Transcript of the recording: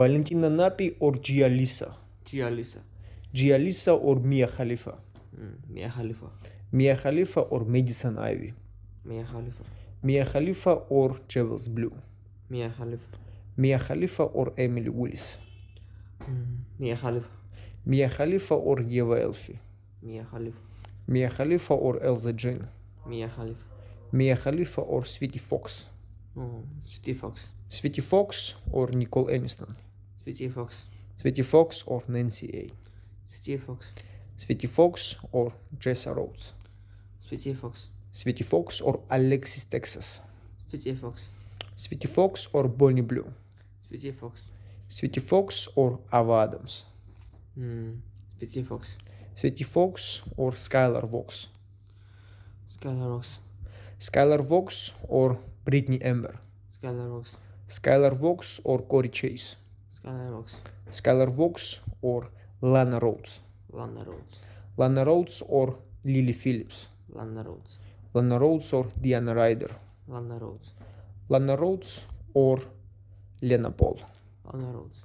Valentina Nappi or Gia Lisa? Gia Lisa. Gia Lisa or Mia Khalifa? Mia Khalifa. Mia Khalifa or Madison Ivy? Mia Khalifa. Mia Khalifa or Jewels Blue? Mia Khalifa. Mia Khalifa or Emily Willis? Mia Khalifa. Mia Khalifa or Eva Elfie? Mia Khalifa. Mia Khalifa or Elsa Jane? Mia Khalifa. Mia Khalifa or Sweetie Fox? Sweetie Fox. Sweetie Fox or Nicole Aniston? Sweetie Fox. Sweetie Fox or Nancy A? Sweetie Fox. Sweetie Fox or Jessa Rhodes? Sweetie Fox. Sweetie Fox or Alexis Texas? Sweetie Fox. Sweetie Fox or Bonnie Blue? Sweetie Fox. Sweetie Fox or Ava Adams? Sweetie Fox. Sweetie Fox or Skylar Vox? Skylar Vox. Skylar Vox or Brittany Amber? Skylar Vox. Skylar Vox or Corey Chase? Skylar Vox. Skylar Vox or Lana Rhodes? Lana Rhodes. Lana Rhodes or Lily Phillips? Lana Rhodes. Lana Rhodes or Diana Ryder? Lana Rhodes. Lana Rhodes or Lena Paul? Lana Rhodes.